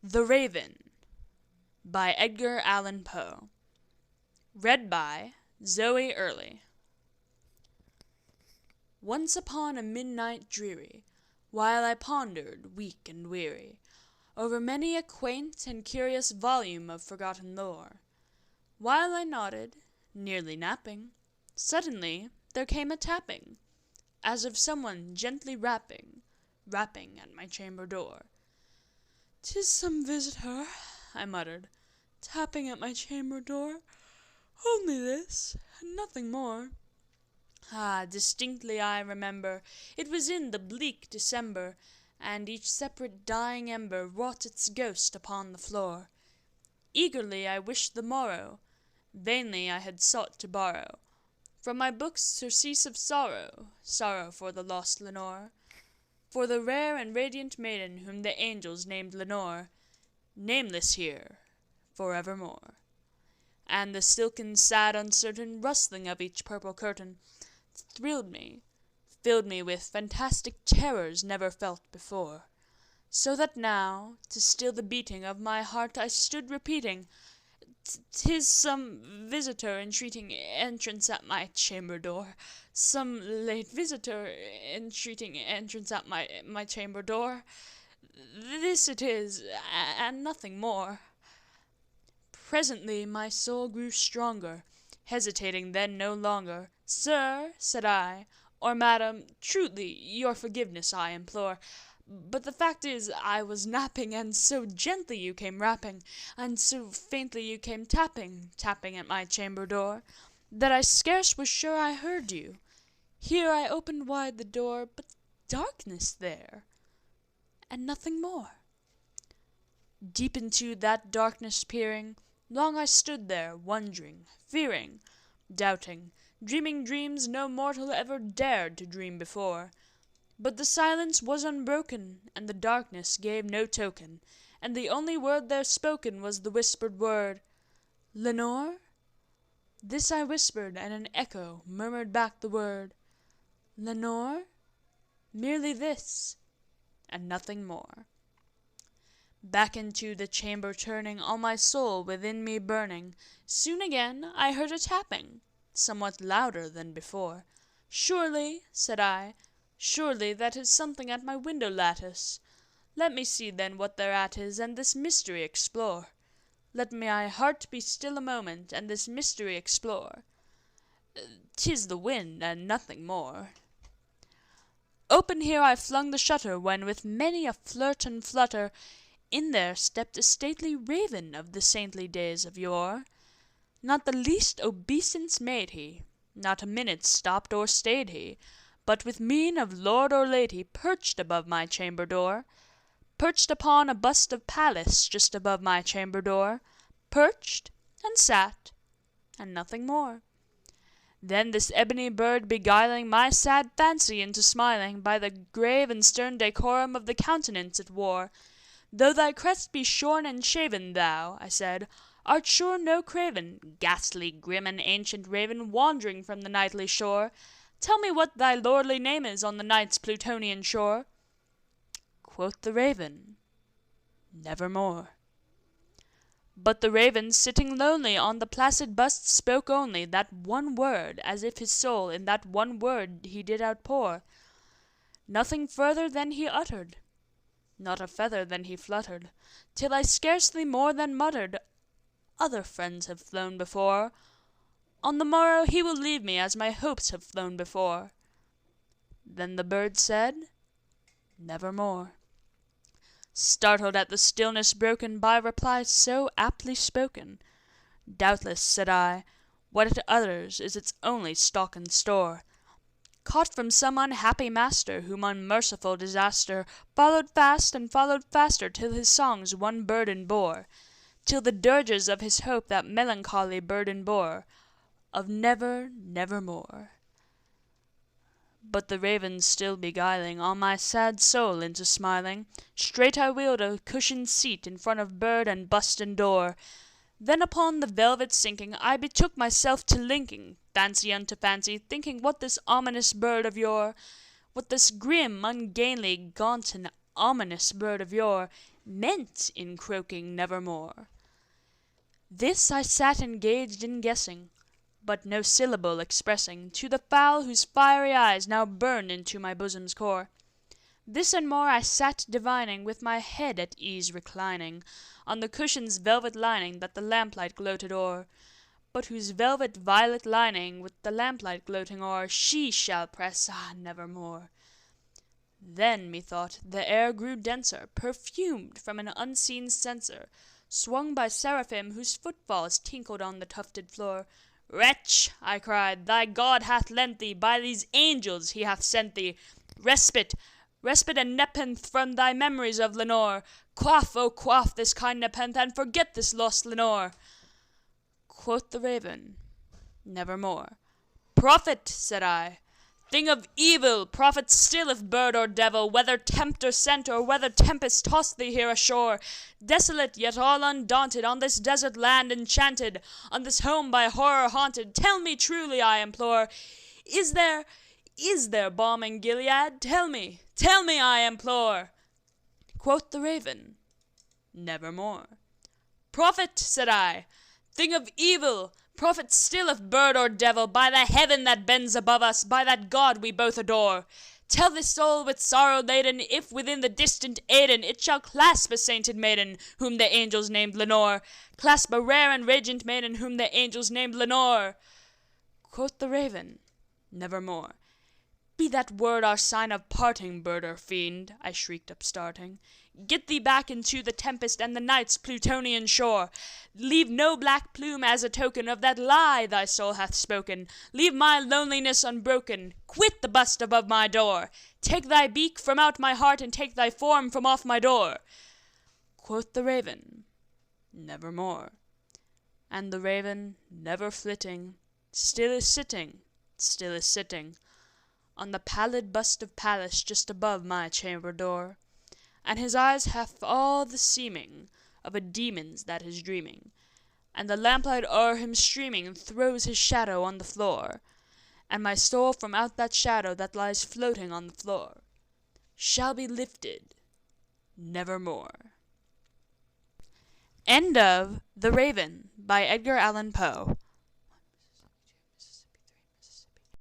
The Raven by Edgar Allan Poe. Read by Zoe Early. Once upon a midnight dreary, while I pondered, weak and weary, over many a quaint and curious volume of forgotten lore, while I nodded, nearly napping, suddenly there came a tapping, as of someone gently rapping at my chamber door. "'Tis some visitor," I muttered, "tapping at my chamber door. Only this, and nothing more." Ah, distinctly I remember, it was in the bleak December, and each separate dying ember wrought its ghost upon the floor. Eagerly I wished the morrow, vainly I had sought to borrow from my books surcease of sorrow, sorrow for the lost Lenore, for the rare and radiant maiden whom the angels named Lenore, nameless here forevermore. And the silken, sad, uncertain rustling of each purple curtain thrilled me, filled me with fantastic terrors never felt before, so that now, to still the beating of my heart, I stood repeating, "'Tis some visitor entreating entrance at my chamber door, some late visitor entreating entrance at my chamber door. This it is, and nothing more." Presently my soul grew stronger, hesitating then no longer. "Sir," said I, "or madam, truly your forgiveness I implore, but the fact is I was napping, and so gently you came rapping, and so faintly you came tapping at my chamber door, that I scarce was sure I heard you. Here I opened wide the door, but darkness there, and nothing more." Deep into that darkness peering, long I stood there, wondering, fearing, doubting, dreaming dreams no mortal ever dared to dream before. But the silence was unbroken, and the darkness gave no token, and the only word there spoken was the whispered word, "Lenore?" This I whispered, and an echo murmured back the word, "Lenore?" Merely this, and nothing more. Back into the chamber turning, all my soul within me burning, soon again I heard a tapping, somewhat louder than before. "Surely," said I, "surely that is something at my window lattice. Let me see then what thereat is, and this mystery explore. Let my heart be still a moment, and this mystery explore. 'Tis the wind, and nothing more." Open here I flung the shutter, when with many a flirt and flutter in there stepped a stately raven of the saintly days of yore. Not the least obeisance made he, not a minute stopped or stayed he, but with mien of lord or lady perched above my chamber door, perched upon a bust of Pallas just above my chamber door, perched and sat, and nothing more. Then this ebony bird beguiling my sad fancy into smiling, by the grave and stern decorum of the countenance it wore, "Though thy crest be shorn and shaven, thou," I said, "art sure no craven, ghastly, grim, and ancient raven, wandering from the nightly shore. Tell me what thy lordly name is on the night's Plutonian shore." Quoth the raven, "Nevermore." But the raven, sitting lonely on the placid bust, spoke only that one word, as if his soul in that one word he did outpour. Nothing further then he uttered, not a feather then he fluttered, till I scarcely more than muttered, "Other friends have flown before. On the morrow he will leave me as my hopes have flown before." Then the bird said, "Nevermore." Startled at the stillness broken by reply so aptly spoken, "Doubtless," said I, "what it utters is its only stock and store, caught from some unhappy master, whom unmerciful disaster followed fast and followed faster, till his songs one burden bore, till the dirges of his hope that melancholy burden bore, of never, nevermore." But the raven still beguiling all my sad soul into smiling, straight I wheeled a cushioned seat in front of bird and bust and door. Then upon the velvet sinking, I betook myself to linking fancy unto fancy, thinking what this ominous bird of yore, what this grim, ungainly, gaunt, and ominous bird of yore, meant in croaking nevermore. This I sat engaged in guessing, but no syllable expressing to the fowl whose fiery eyes now burned into my bosom's core. This and more I sat divining, with my head at ease reclining on the cushion's velvet lining that the lamplight gloated o'er, but whose velvet violet lining with the lamplight gloating o'er she shall press, nevermore. Then, methought, the air grew denser, perfumed from an unseen censer, swung by seraphim whose footfalls tinkled on the tufted floor. "Wretch," I cried, "thy God hath lent thee, by these angels he hath sent thee, respite and nepenthe from thy memories of Lenore. Quaff, oh quaff this kind nepenthe, and forget this lost Lenore." Quoth the raven, "Nevermore." "Prophet," said I, "thing of evil, prophet still if bird or devil, whether tempter sent or whether tempest tossed thee here ashore, desolate yet all undaunted, on this desert land enchanted, on this home by horror haunted, tell me truly, I implore, is there balm in Gilead? Tell me, I implore." Quoth the raven, "Nevermore." "Prophet," said I, "thing of evil, prophet still if bird or devil, by the heaven that bends above us, by that God we both adore, tell this soul with sorrow laden, if within the distant Aidenn it shall clasp a sainted maiden, whom the angels named Lenore, clasp a rare and radiant maiden, whom the angels named Lenore." Quoth the raven, "Nevermore." "Be that word our sign of parting, bird or fiend," I shrieked upstarting. "Get thee back into the tempest and the night's Plutonian shore. Leave no black plume as a token of that lie thy soul hath spoken. Leave my loneliness unbroken. Quit the bust above my door. Take thy beak from out my heart, and take thy form from off my door." Quoth the raven, "Nevermore." And the raven, never flitting, still is sitting, on the pallid bust of Pallas just above my chamber door, and his eyes have all the seeming of a demon's that is dreaming, and the lamplight o'er him streaming throws his shadow on the floor, and my soul from out that shadow that lies floating on the floor shall be lifted nevermore. End of The Raven by Edgar Allan Poe.